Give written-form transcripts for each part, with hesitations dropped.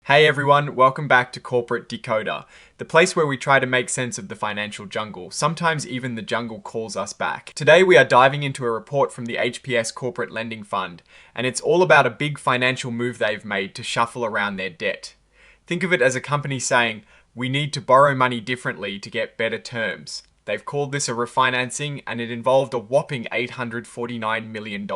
Hey everyone, welcome back to Corporate Decoder, the place where we try to make sense of the financial jungle. Sometimes even the jungle calls us back. Today we are diving into a report from the H.P.S Corporate Lending Fund, and it's all about a big financial move they've made to shuffle around their debt. Think of it as a company saying, we need to borrow money differently to get better terms. They've called this a refinancing, and it involved a whopping $849 million.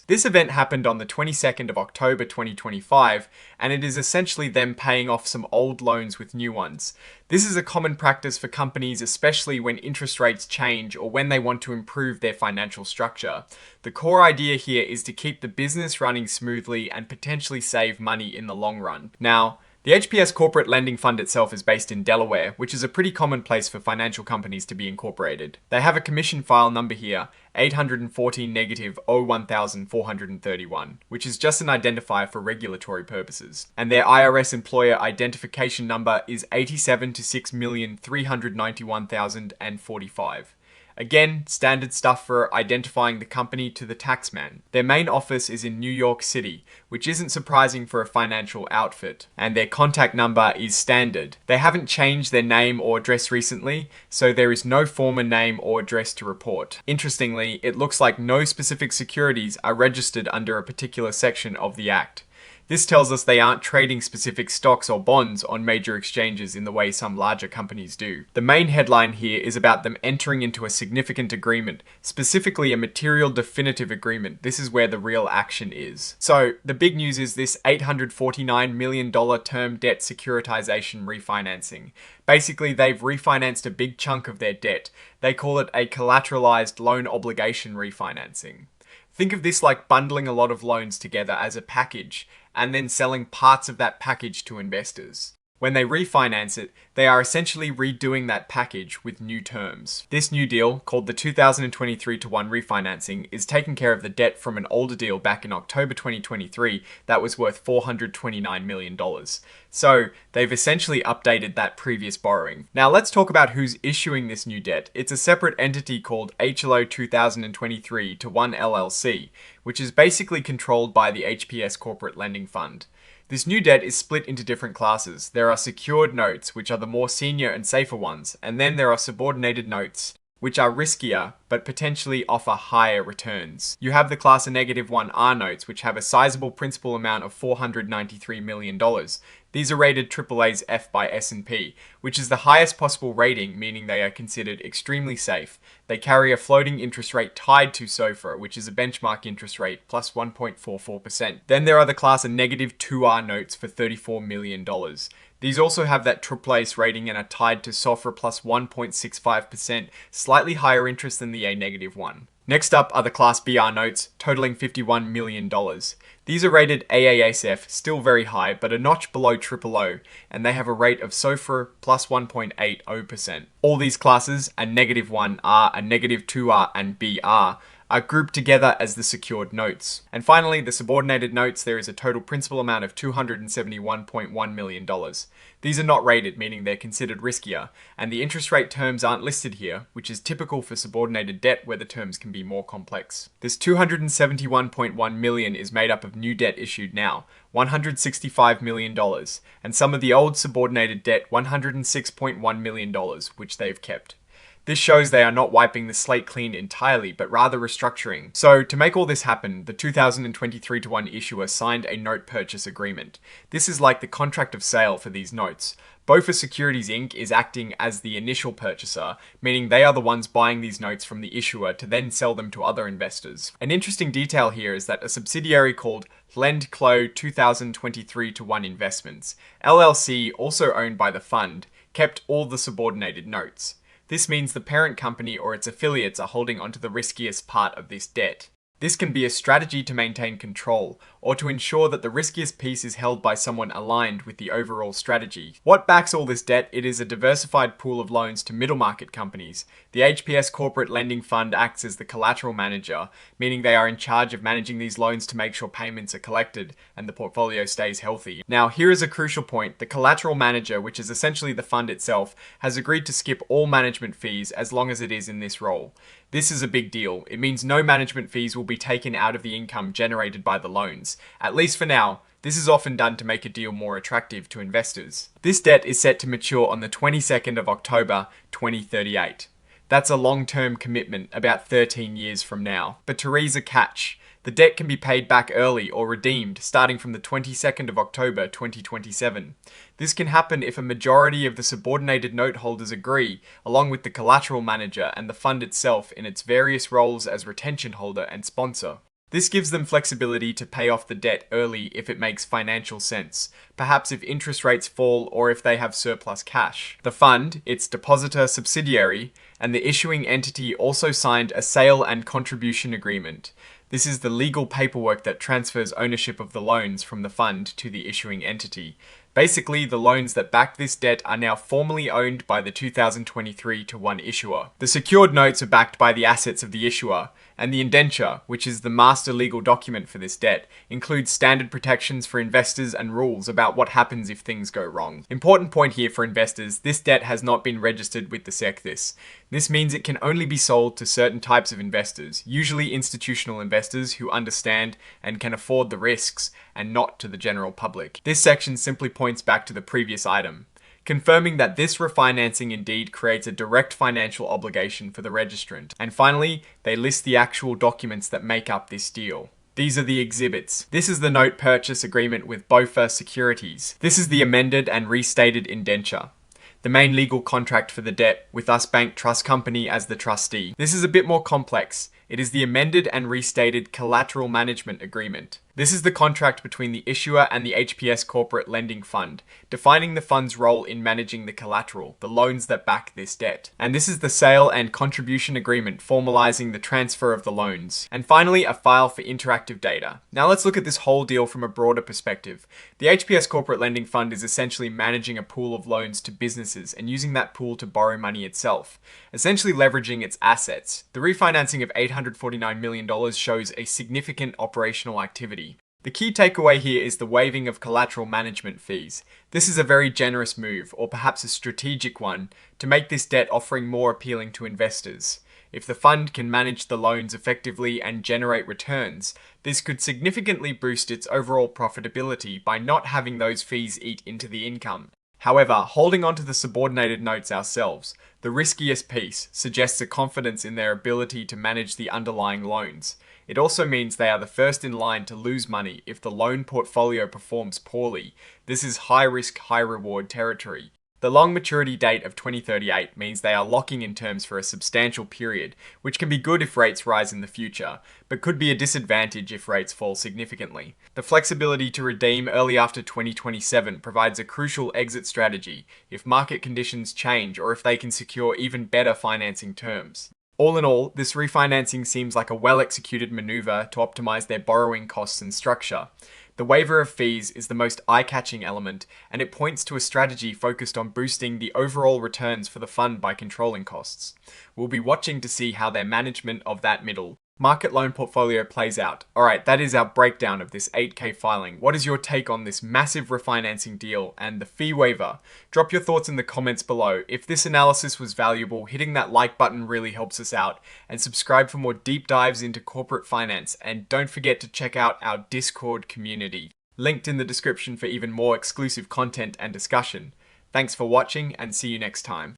This event happened on the 22nd of October 2025, and it is essentially them paying off some old loans with new ones. This is a common practice for companies, especially when interest rates change or when they want to improve their financial structure. The core idea here is to keep the business running smoothly and potentially save money in the long run. Now, the H.P.S Corporate Lending Fund itself is based in Delaware, which is a pretty common place for financial companies to be incorporated. They have a commission file number here, 814-01431, which is just an identifier for regulatory purposes. And their IRS employer identification number is 87 to 6,391,045. Again, standard stuff for identifying the company to the taxman. Their main office is in New York City, which isn't surprising for a financial outfit. And their contact number is standard. They haven't changed their name or address recently, so there is no former name or address to report. Interestingly, it looks like no specific securities are registered under a particular section of the Act. This tells us they aren't trading specific stocks or bonds on major exchanges in the way some larger companies do. The main headline here is about them entering into a significant agreement, specifically a material definitive agreement. This is where the real action is. So, the big news is this $849 million term debt securitization refinancing. Basically, they've refinanced a big chunk of their debt. They call it a collateralized loan obligation refinancing. Think of this like bundling a lot of loans together as a package and then selling parts of that package to investors. When they refinance it, they are essentially redoing that package with new terms. This new deal, called the 2023-1 refinancing, is taking care of the debt from an older deal back in October 2023 that was worth $429 million. So, they've essentially updated that previous borrowing. Now let's talk about who's issuing this new debt. It's a separate entity called HLO 2023-1 LLC, which is basically controlled by the H.P.S Corporate Lending Fund. This new debt is split into different classes. There are secured notes, which are the more senior and safer ones, and then there are subordinated notes, which are riskier, but potentially offer higher returns. You have the class of -1R notes, which have a sizable principal amount of $493 million. These are rated AAA's F by S&P, which is the highest possible rating, meaning they are considered extremely safe. They carry a floating interest rate tied to SOFR, which is a benchmark interest rate, plus 1.44%. Then there are the class of -2R notes for $34 million. These also have that AAA rating and are tied to SOFR plus 1.65%, slightly higher interest than the A-1. Next up are the Class BR notes, totaling $51 million. These are rated AASF, still very high, but a notch below OOO, and they have a rate of SOFR plus 1.80%. All these classes, a -1R, a -2R, and BR, are grouped together as the secured notes. And finally, the subordinated notes, there is a total principal amount of $271.1 million. These are not rated, meaning they're considered riskier, and the interest rate terms aren't listed here, which is typical for subordinated debt where the terms can be more complex. This $271.1 million is made up of new debt issued now, $165 million, and some of the old subordinated debt, $106.1 million, which they've kept. This shows they are not wiping the slate clean entirely, but rather restructuring. So, to make all this happen, the 2023-1 issuer signed a note purchase agreement. This is like the contract of sale for these notes. Bofa Securities Inc. is acting as the initial purchaser, meaning they are the ones buying these notes from the issuer to then sell them to other investors. An interesting detail here is that a subsidiary called LendClo 2023-1 Investments, LLC, also owned by the fund, kept all the subordinated notes. This means the parent company or its affiliates are holding onto the riskiest part of this debt. This can be a strategy to maintain control, or to ensure that the riskiest piece is held by someone aligned with the overall strategy. What backs all this debt? It is a diversified pool of loans to middle market companies. The H.P.S Corporate Lending Fund acts as the collateral manager, meaning they are in charge of managing these loans to make sure payments are collected and the portfolio stays healthy. Now, here is a crucial point. The collateral manager, which is essentially the fund itself, has agreed to skip all management fees as long as it is in this role. This is a big deal. It means no management fees will be taken out of the income generated by the loans. At least for now, this is often done to make a deal more attractive to investors. This debt is set to mature on the 22nd of October 2038. That's a long-term commitment, about 13 years from now. But to raise a catch, the debt can be paid back early or redeemed starting from the 22nd of October 2027. This can happen if a majority of the subordinated note holders agree, along with the collateral manager and the fund itself in its various roles as retention holder and sponsor. This gives them flexibility to pay off the debt early if it makes financial sense, perhaps if interest rates fall or if they have surplus cash. The fund, its depositor subsidiary, and the issuing entity also signed a sale and contribution agreement. This is the legal paperwork that transfers ownership of the loans from the fund to the issuing entity. Basically, the loans that back this debt are now formally owned by the 2023-1 issuer. The secured notes are backed by the assets of the issuer, and the indenture, which is the master legal document for this debt, includes standard protections for investors and rules about what happens if things go wrong. Important point here for investors, this debt has not been registered with the SEC. This means it can only be sold to certain types of investors, usually institutional investors who understand and can afford the risks, and not to the general public. This section simply points back to the previous item, confirming that this refinancing indeed creates a direct financial obligation for the registrant. And finally, they list the actual documents that make up this deal. These are the exhibits. This is the note purchase agreement with BofA Securities. This is the amended and restated indenture, the main legal contract for the debt, with Us Bank Trust Company as the trustee. This is a bit more complex. It is the amended and restated collateral management agreement. This is the contract between the issuer and the H.P.S corporate lending fund, defining the fund's role in managing the collateral, the loans that back this debt. And this is the sale and contribution agreement formalizing the transfer of the loans. And finally, a file for interactive data. Now let's look at this whole deal from a broader perspective. The H.P.S corporate lending fund is essentially managing a pool of loans to businesses and using that pool to borrow money itself, essentially leveraging its assets. The refinancing of $849 million shows a significant operational activity. The key takeaway here is the waiving of collateral management fees. This is a very generous move, or perhaps a strategic one, to make this debt offering more appealing to investors. If the fund can manage the loans effectively and generate returns, this could significantly boost its overall profitability by not having those fees eat into the income. However, holding onto the subordinated notes ourselves, the riskiest piece, suggests a confidence in their ability to manage the underlying loans. It also means they are the first in line to lose money if the loan portfolio performs poorly. This is high risk, high reward territory. The long maturity date of 2038 means they are locking in terms for a substantial period, which can be good if rates rise in the future, but could be a disadvantage if rates fall significantly. The flexibility to redeem early after 2027 provides a crucial exit strategy if market conditions change or if they can secure even better financing terms. All in all, this refinancing seems like a well-executed maneuver to optimize their borrowing costs and structure. The waiver of fees is the most eye-catching element, and it points to a strategy focused on boosting the overall returns for the fund by controlling costs. We'll be watching to see how their management of that middle market loan portfolio plays out. Alright, that is our breakdown of this 8K filing. What is your take on this massive refinancing deal and the fee waiver? Drop your thoughts in the comments below. If this analysis was valuable, hitting that like button really helps us out, and subscribe for more deep dives into corporate finance, and don't forget to check out our Discord community, linked in the description for even more exclusive content and discussion. Thanks for watching, and see you next time.